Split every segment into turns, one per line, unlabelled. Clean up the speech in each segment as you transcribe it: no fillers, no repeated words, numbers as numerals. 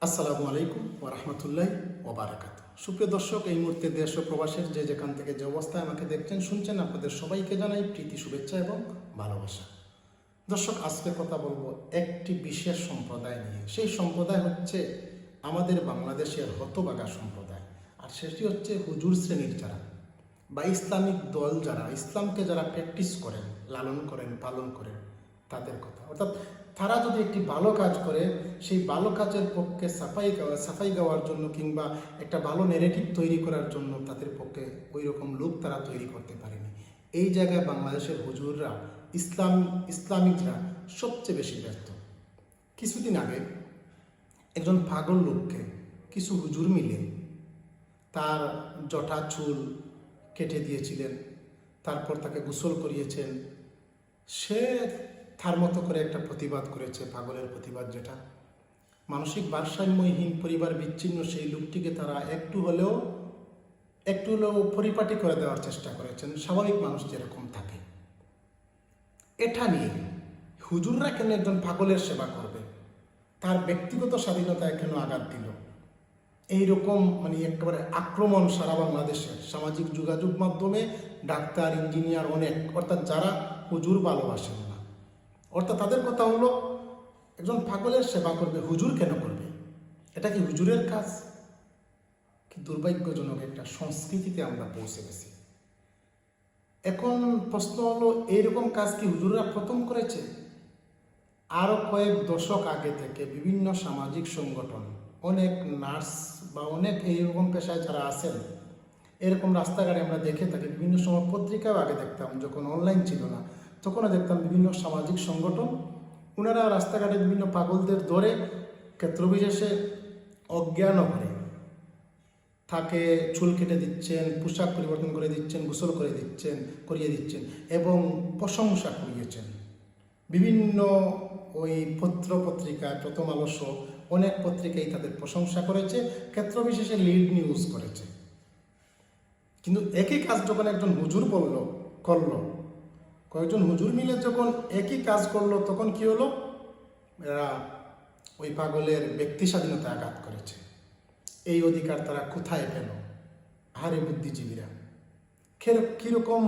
আসসালামু আলাইকুম ওয়া রাহমাতুল্লাহি ওয়া বারাকাতুহু। সুপ্রিয় দর্শক, এই মুহূর্তে দেশ ও প্রবাসের যে যেখান থেকে যে অবস্থায় আমাকে দেখছেন শুনছেন, আপনাদের সবাইকে জানাই প্রীতি, শুভেচ্ছা এবং ভালোবাসা। দর্শক, আজকে কথা বলবো একটি বিশেষ সম্প্রদায় নিয়ে। সেই সম্প্রদায় হচ্ছে আমাদের বাংলাদেশের হতভাগা সম্প্রদায়, আর সেটি হচ্ছে হুজুর শ্রেণীর যারা বা ইসলামিক দল যারা ইসলামকে যারা প্র্যাকটিস করেন, লালন করেন, পালন করেন, তাদের কথা। অর্থাৎ তারা যদি একটি ভালো কাজ করে, সেই ভালো কাজের পক্ষে সাফাই গাওয়ার জন্য কিংবা একটা ভালো নেগেটিভ তৈরি করার জন্য তাদের পক্ষে ওই রকম লোক তারা তৈরি করতে পারেনি। এই জায়গায় বাংলাদেশের হুজুররা, ইসলামিকরা সবচেয়ে বেশি ব্যর্থ। কিছুদিন আগে একজন পাগল লোককে কিছু হুজুর মিলে তার জটা চুল কেটে দিয়েছিলেন, তারপর তাকে গোসল করিয়েছেন। সে তার মতো করে একটা প্রতিবাদ করেছে, পাগলের প্রতিবাদ, যেটা মানসিক ভারসাম্যহীন, পরিবার বিচ্ছিন্ন সেই লোকটিকে তারা একটু হলেও পরিপাটি করে দেওয়ার চেষ্টা করেছেন, স্বাভাবিক মানুষ যেরকম থাকে। এটা নিয়ে হুজুররা কেন একজন পাগলের সেবা করবে, তার ব্যক্তিগত স্বাধীনতায় কেন আঘাত দিল, এইরকম একেবারে আক্রমণ সারা বাংলাদেশের সামাজিক যোগাযোগ মাধ্যমে ডাক্তার, ইঞ্জিনিয়ার অনেক, অর্থাৎ যারা হুজুর ভালোবাসেন না, অর্থাৎ তাদের কথা হলো একজন পাগলের সেবা করবে, হুজুর কেন করবে? এটা কি হুজুরের কাজ? কি দুর্ভাগ্যজনক একটা সংস্কৃতিতে আমরা পৌঁছে গেছি। এখন প্রশ্ন হলো, এইরকম কাজ কি হুজুররা প্রথম করেছে? আরও কয়েক দশক আগে থেকে বিভিন্ন সামাজিক সংগঠন, অনেক নার্স বা অনেক এইরকম পেশায় যারা আছেন, এরকম রাস্তাঘাটে আমরা দেখে থাকি। বিভিন্ন সময় পত্রিকাও আগে দেখতাম, যখন অনলাইন ছিল না তখনও দেখতাম বিভিন্ন সামাজিক সংগঠন, ওনারা রাস্তাঘাটে বিভিন্ন পাগলদের ধরে ক্ষেত্রবিশেষে অজ্ঞান করে তাকে চুল কেটে দিচ্ছেন, পোশাক পরিবর্তন করে দিচ্ছেন, গোসল করিয়ে দিচ্ছেন এবং প্রশংসা করিয়েছেন। বিভিন্ন ওই পত্রিকায়, প্রথম আলো সহ অনেক পত্রিকায় তাদের প্রশংসা করেছে, ক্ষেত্রবিশেষে লিড নিউজ করেছে। কিন্তু একই কাজ যখন একজন হুজুর করলো, কয়েকজন হুজুর মিলে যখন একই কাজ করলো, তখন কি হলো? এরা ওই পাগলের ব্যক্তি স্বাধীনতায় আঘাত করেছে। এই অধিকার তারা কোথায় পেল? আহারে বুদ্ধিজীবীরা, কিরকম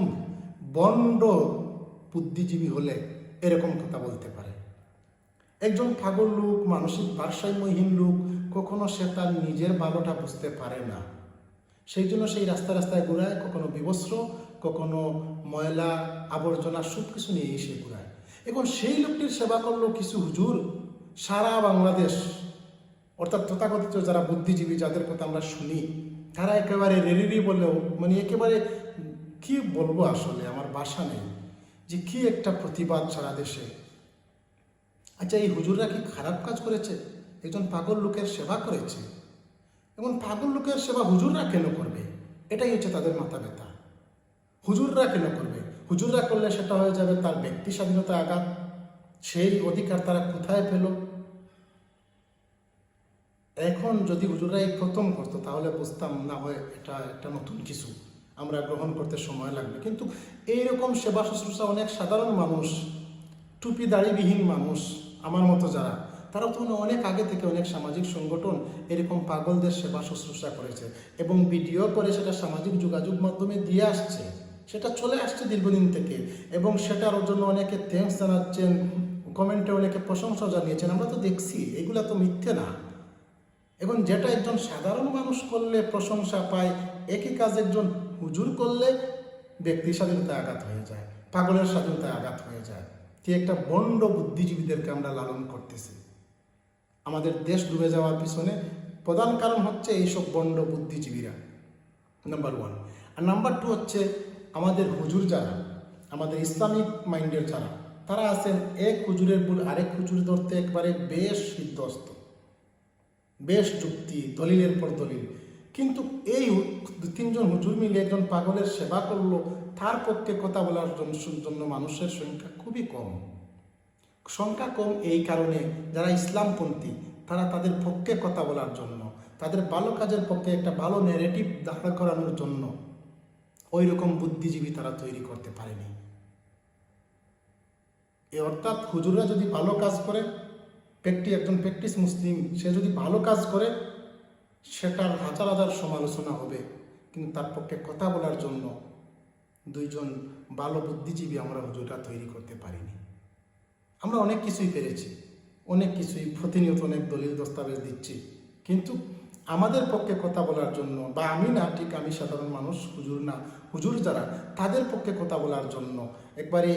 বন্ড বুদ্ধিজীবী হলে এরকম কথা বলতে পারে? একজন পাগল লোক, মানসিক ভারসাম্যহীন লোক, কখনো সে তার নিজের ভালোটা বুঝতে পারে না, সেই জন্য সেই রাস্তায় ঘুরায়, কখনো বিবস্ত্র, কখনো ময়লা আবর্জনা সব কিছু নিয়েই সে ঘুরায়। এখন সেই লোকটির সেবা করলো কিছু হুজুর সারা বাংলাদেশ, অর্থাৎ তথাকথিত যারা বুদ্ধিজীবী, যাদের কথা আমরা শুনি, তারা একেবারে রেড়ি বললেও একেবারে কি বলবো, আসলে আমার ভাষা নেই যে কি একটা প্রতিবাদ সারা দেশে। আচ্ছা, এই হুজুররা কি খারাপ কাজ করেছে? একজন পাগল লোকের সেবা করেছে। এবং পাগল লোকের সেবা হুজুররা কেন করবে? এটাই হচ্ছে তাদের মাথা ব্যথা। হুজুররা কেন করবে? হুজুররা করলে সেটা হয়ে যাবে তার ব্যক্তি স্বাধীনতা আঘাত। সেই অধিকার তারা কোথায় পেল? এখন যদি হুজুররা এই প্রথম করতো তাহলে বুঝতাম, না হয় এটা একটা নতুন কিছু, আমরা গ্রহণ করতে সময় লাগবে। কিন্তু এইরকম সেবা শুশ্রূষা অনেক সাধারণ মানুষ, টুপি দাড়িবিহীন মানুষ আমার মতো যারা, তারা তো অনেক আগে থেকে অনেক সামাজিক সংগঠন এরকম পাগলদের সেবা শুশ্রূষা করেছে এবং ভিডিও করে সেটা সামাজিক যোগাযোগ মাধ্যমে দিয়ে আসছে, সেটা চলে আসছে দীর্ঘদিন থেকে, এবং সেটার জন্য অনেকে থ্যাঙ্কস জানাচ্ছেন, কমেন্টে অনেকে প্রশংসা জানিয়েছেন, আমরা তো দেখছি, এগুলা তো মিথ্যে না। এখন যেটা একজন সাধারণ মানুষ করলে প্রশংসা পায়, একই কাজ একজন হুজুর করলে ব্যক্তি স্বাধীনতায় আঘাত হয়ে যায়, পাগলের স্বাধীনতায় আঘাত হয়ে যায়। কি একটা বন্ড বুদ্ধিজীবীদেরকে আমরা লালন করতেছি। আমাদের দেশ ডুবে যাওয়ার পিছনে প্রধান কারণ হচ্ছে এইসব বন্ড বুদ্ধিজীবীরা, নাম্বার 1। আর নাম্বার 2 হচ্ছে আমাদের হুজুর যারা, আমাদের ইসলামিক মাইন্ডের যারা, তারা আছেন এক হুজুরের ভুল আরেক হুজুর ধরতে একবারে বেশ সিদ্ধস্ত, বেশ যুক্তি, দলিলের পর দলিল। কিন্তু এই 2-3 জন হুজুর মিলে একজন পাগলের সেবা করলো, তার পক্ষে কথা বলার জন্য মানুষের সংখ্যা খুবই কম। সংখ্যা কম এই কারণে যারা ইসলামপন্থী, তারা তাদের পক্ষে কথা বলার জন্য, তাদের ভালো কাজের পক্ষে একটা ভালো ন্যারেটিভ দাঁড়া করানোর জন্য ওই রকম বুদ্ধিজীবী তারা তৈরি করতে পারেনি। অর্থাৎ হুজুররা যদি ভালো কাজ করে, একজন প্র্যাকটিস মুসলিম সে যদি ভালো কাজ করে সেটার হাজার হাজার সমালোচনা হবে, কিন্তু তার পক্ষে কথা বলার জন্য দুইজন ভালো বুদ্ধিজীবী আমরা হুজুররা তৈরি করতে পারিনি। আমরা অনেক কিছুই পেরেছি, অনেক কিছুই প্রতিনিয়ত অনেক দলিল দস্তাবেজ দিচ্ছি, কিন্তু আমাদের পক্ষে কথা বলার জন্য, বা আমি না, ঠিক আমি সাধারণ মানুষ, হুজুর না, হুজুর যারা তাদের পক্ষে কথা বলার জন্য একবারে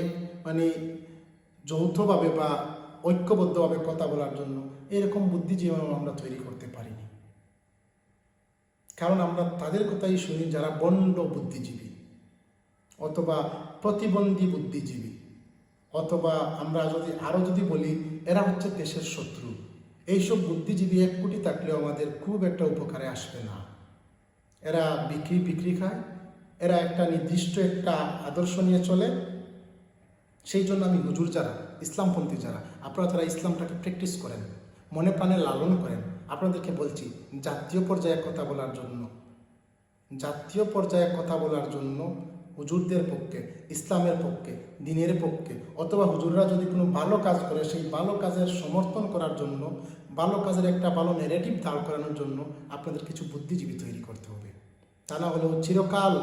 মানে যৌথভাবে বা ঐক্যবদ্ধভাবে কথা বলার জন্য এরকম বুদ্ধিজীবী আমরা তৈরি করতে পারিনি। কারণ আমরা তাদের কথাই শুনি যারা বন্ড বুদ্ধিজীবী অথবা প্রতিবন্ধী বুদ্ধিজীবী, অথবা আমরা যদি বলি এরা হচ্ছে দেশের শত্রু। এইসব বুদ্ধিজীবী 1 কোটি থাকলেও আমাদের খুব একটা উপকারে আসবে না। এরা বিক্রি খায়, এরা একটা নির্দিষ্ট একটা আদর্শ নিয়ে চলে। সেই জন্য আমি হুজুর যারা, ইসলামপন্থী যারা, আপনারা যারা ইসলামটাকে প্র্যাকটিস করেন, মনে প্রাণে লালন করেন, আপনাদেরকে বলছি জাতীয় পর্যায়ে কথা বলার জন্য হুজুরদের পক্ষে, ইসলামের পক্ষে, দ্বীনের পক্ষে, অথবা হুজুররা যদি কোনো ভালো কাজ করে সেই ভালো কাজের সমর্থন করার জন্য, ভালো কাজের একটা ভালো ন্যারেটিভ দাঁড় করানোর জন্য আপনাদের কিছু বুদ্ধিজীবী তৈরি করতে হবে। তা না হলেও চিরকাল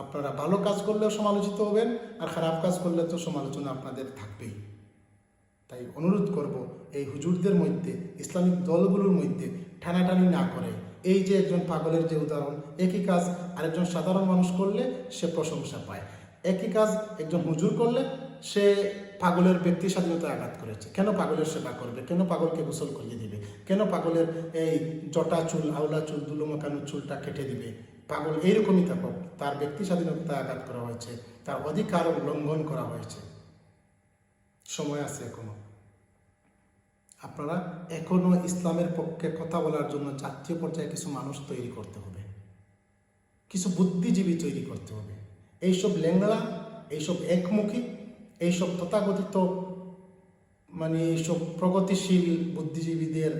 আপনারা ভালো কাজ করলেও সমালোচিত হবেন, আর খারাপ কাজ করলে তো সমালোচনা আপনাদের থাকবেই। তাই অনুরোধ করব, এই হুজুরদের মধ্যে, ইসলামিক দলগুলোর মধ্যে টানাটানি না করে, এই যে একজন পাগলের যে উদাহরণ, একই কাজ আরেকজন সাধারণ মানুষ করলে সে প্রশংসা পায়, একই কাজ একজন হুজুর করলে সে পাগলের ব্যক্তি স্বাধীনতায় আঘাত করেছে। কেন পাগলের সেবা করবে? কেন পাগলকে গোসল করিয়ে দিবে? কেন পাগলের এই জটা চুল, আওলা চুল, দুলো মাকানো চুলটা কেটে দিবে? পাগল এইরকমই থাকুক, তার ব্যক্তি স্বাধীনতায় আঘাত করা হয়েছে, তার অধিকার লঙ্ঘন করা হয়েছে। সময় আছে এখনো। আপনারা এখনো ইসলামের পক্ষে কথা বলার জন্য জাতীয় পর্যায়ে কিছু মানুষ তৈরি করতে হবে, কিছু বুদ্ধিজীবী তৈরি করতে হবে। এইসব ল্যাংড়া, এইসব একমুখী, এইসব তথাকথিত এইসব প্রগতিশীল বুদ্ধিজীবীদের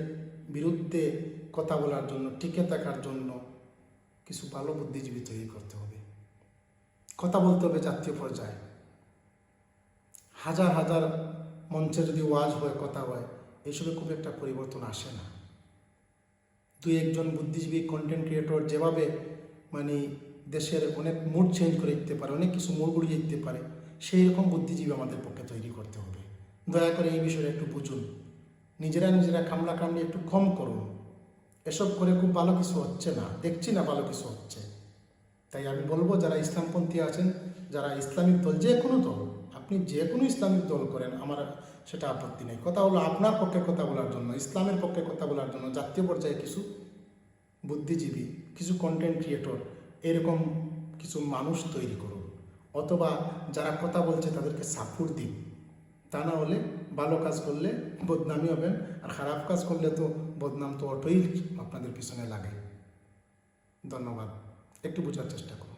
বিরুদ্ধে কথা বলার জন্য, টিকে থাকার জন্য কিছু ভালো বুদ্ধিজীবী তৈরি করতে হবে। কথা বলতে হবে জাতীয় পর্যায়ে। হাজার হাজার মঞ্চে যদি ওয়াজ হয়, কথা হয়, এইসবে খুব একটা পরিবর্তন আসে না। 2-1 বুদ্ধিজীবী কন্টেন্ট ক্রিয়েটর যেভাবে দেশের অনেক মুড চেঞ্জ করে দিতে পারে, অনেক কিছু মোড় ঘুরিয়ে দিতে পারে, সেই রকম বুদ্ধিজীবী আমাদের পক্ষে তৈরি করতে হবে। দয়া করে এই বিষয়ে একটু বুঝুন, নিজেরা কামলা কামড়ি একটু কম করুন। এসব করে খুব ভালো কিছু হচ্ছে না, দেখছি না ভালো কিছু হচ্ছে। তাই আমি বলবো, যারা ইসলামপন্থী আছেন, যারা ইসলামিক দল, যে কোনো দল, আপনি যে কোনো ইসলামিক দল করেন, আমার সেটা আপত্তি নেই। কথা হলো আপনার পক্ষে কথা বলার জন্য, ইসলামের পক্ষে কথা বলার জন্য জাতীয় পর্যায়ে কিছু বুদ্ধিজীবী, কিছু কন্টেন্ট ক্রিয়েটর, এরকম কিছু মানুষ তৈরি করুন, অথবা যারা কথা বলছে তাদেরকে সাপোর্ট দিন। তা না হলে ভালো কাজ করলে বদনামি হবেন, আর খারাপ কাজ করলে তো বদনাম তো অটোই আপনাদের পিছনে লাগে। ধন্যবাদ, একটু বোঝার চেষ্টা করুন।